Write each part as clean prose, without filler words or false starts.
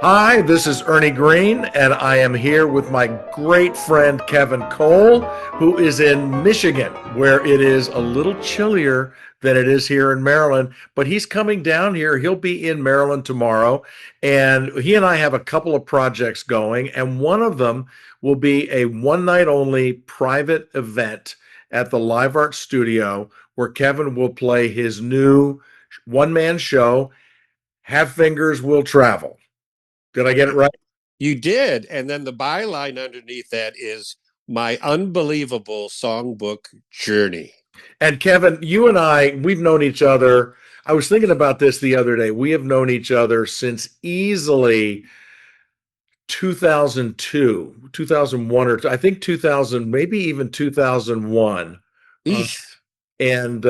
Hi, this is Ernie Green, and I am here with my great friend Kevin Cole, who is in Michigan, where it is a little chillier than it is here in Maryland. But he's coming down here. He'll be in Maryland tomorrow, and he and I have a couple of projects going, and one of them will be a one night only private event at the Live Art Studio where Kevin will play his new one man show, Have Fingers Will Travel. Did I get it right? You did. And then the byline underneath that is my unbelievable songbook journey. And Kevin, you and we've known each other. I was thinking about this the other day. We have known each other since easily 2002, 2001, or I think 2000, maybe even 2001. Uh, Eesh. and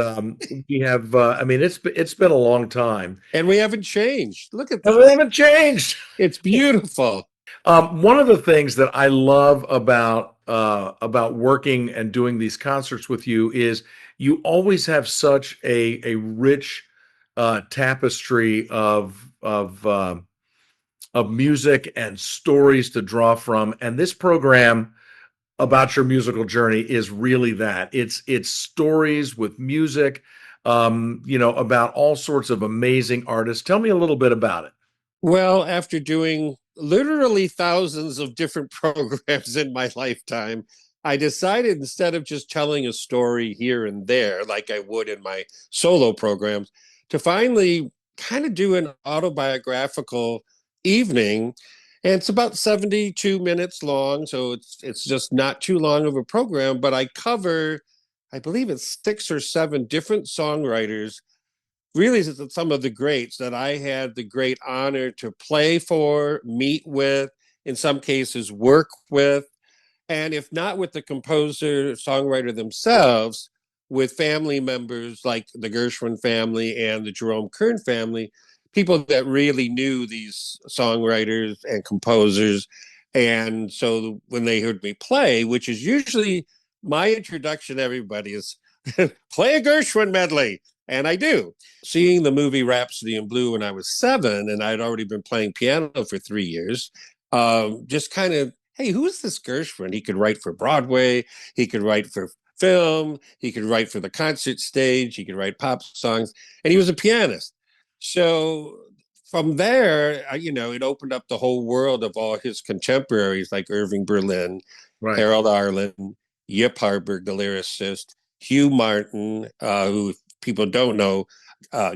we have, I mean, it's been a long time. And we haven't changed. Look at And we that. haven't changed. It's beautiful. One of the things that I love about working and doing these concerts with you is you always have such a rich tapestry of music and stories to draw from. And this program about your musical journey is really that. It's stories with music, about all sorts of amazing artists. Tell me a little bit about it. Well, after doing literally thousands of different programs in my lifetime, I decided instead of just telling a story here and there, like I would in my solo programs, to finally kind of do an autobiographical evening. And it's about 72 minutes long, so it's just not too long of a program, but I cover, I believe it's six or seven different songwriters, really some of the greats that I had the great honor to play for, meet with, in some cases work with, and if not with the composer, songwriter themselves, with family members like the Gershwin family and the Jerome Kern family, people that really knew these songwriters and composers. And so when they heard me play, which is usually my introduction to everybody, is play a Gershwin medley. And I do. Seeing the movie Rhapsody in Blue when I was 7, and I'd already been playing piano for 3 years, just kind of, hey, who is this Gershwin? He could write for Broadway, he could write for film, he could write for the concert stage, he could write pop songs, and he was a pianist. So from there, it opened up the whole world of all his contemporaries like Irving Berlin, Right. Harold Arlen, Yip Harburg, the lyricist, Hugh Martin, who people don't know,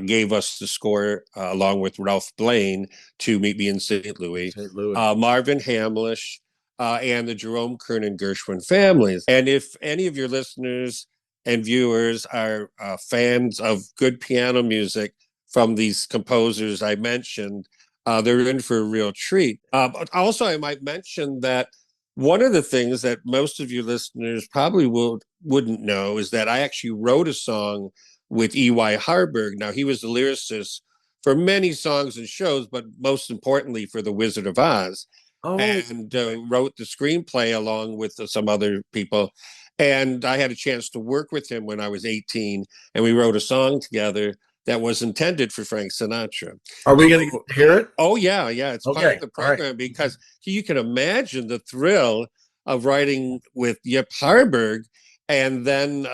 gave us the score along with Ralph Blaine to Meet Me in St. Louis, St. Louis. Marvin Hamlish, and the Jerome Kern and Gershwin families. And if any of your listeners and viewers are fans of good piano music from these composers I mentioned, they're in for a real treat. Also, I might mention that one of the things that most of your listeners probably wouldn't know is that I actually wrote a song with E.Y. Harburg. Now, he was the lyricist for many songs and shows, but most importantly for The Wizard of Oz, Oh, and wrote the screenplay along with some other people. And I had a chance to work with him when I was 18, and we wrote a song together that was intended for Frank Sinatra. are we going So, to hear it? oh yeah, yeah, it's part Okay. of the All right. program because you can imagine the thrill of writing with Yip Harburg and then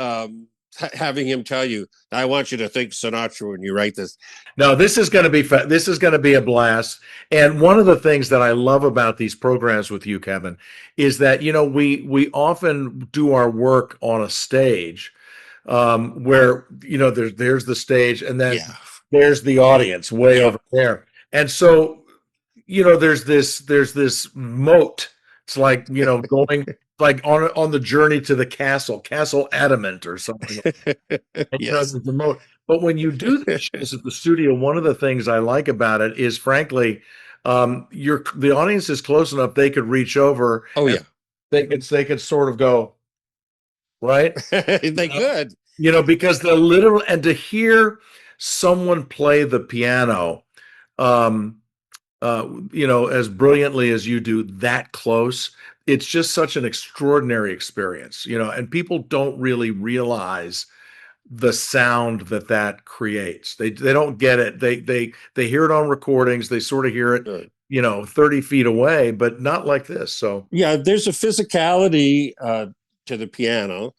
having him tell you, "I want you to think Sinatra when you write this." No, this is going to be this is going to be a blast. And one of the things that I love about these programs with you, Kevin, is that we often do our work on a stage, where there's the stage, and then Yeah, there's the audience way yeah, over there. And so there's this moat. It's like going like on the journey to the Castle Adamant or something. And yes. there's the moat. But when you do these shows at the studio, one of the things I like about it is, frankly, the audience is close enough they could reach over Oh and yeah, they could sort of go right, they could. because the literal and to hear someone play the piano, um, as brilliantly as you do, that close, it's just such an extraordinary experience, and people don't really realize the sound that creates. They don't get it. They hear it on recordings. They sort of hear it, Sure. 30 feet away, but not like this. So Yeah, there's a physicality to the piano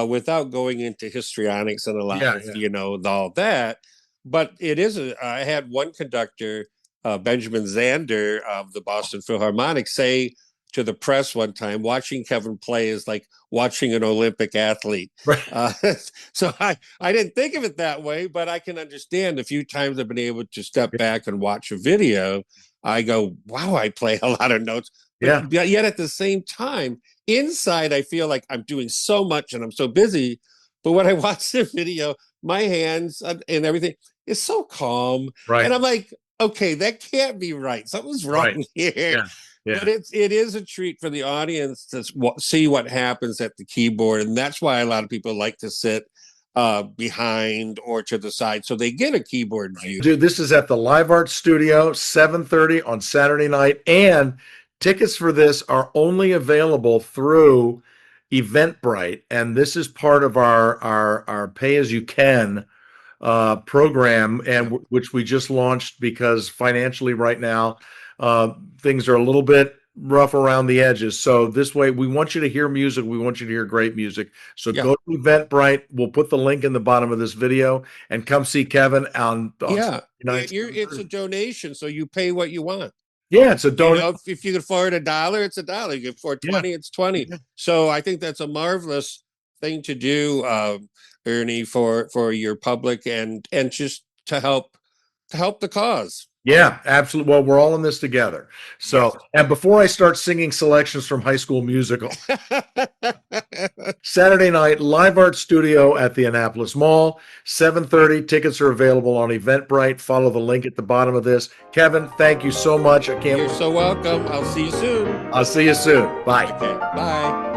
without going into histrionics and a lot yeah, of, yeah. all that. But it is, I had one conductor, Benjamin Zander of the Boston Philharmonic, say to the press one time, watching Kevin play is like watching an Olympic athlete. Right. Uh, so I didn't think of it that way, but I can understand a few times I've been able to step back and watch a video. I go, wow, I play a lot of notes. But Yeah. yet at the same time, inside, I feel like I'm doing so much and I'm so busy. But when I watch the video, my hands and everything is so calm. Right. And I'm like, okay, that can't be right. Something's Right. wrong here. Yeah. But Yeah. it is a treat for the audience to see what happens at the keyboard. And that's why a lot of people like to sit behind or to the side so they get a keyboard view. Dude, this is at the Live Art Studio, 7:30 on Saturday night, and tickets for this are only available through Eventbrite, and this is part of our pay as you can program, and Yeah. which we just launched because financially right now things are a little bit rough around the edges. So this way, we want you to hear music. We want you to hear great music. So Yeah. go to Eventbrite. We'll put the link in the bottom of this video and come see Kevin on Yeah. Saturday night. It's a donation, so you pay what you want. Yeah, it's a donate. If you can afford $1, it's $1. You can afford Yeah, 20, it's 20. yeah, So I think that's a marvelous thing to do, Ernie, for your public and just to help the cause. yeah, absolutely. Well, we're all in this together. Yes. So, and before I start singing selections from High School Musical, Saturday night, Live Art Studio at the Annapolis Mall, 7:30. Tickets are available on Eventbrite. Follow the link at the bottom of this. Kevin, thank you so much. I can't You're wait. so welcome. I'll see you soon. I'll see you soon. Bye. Okay. Bye.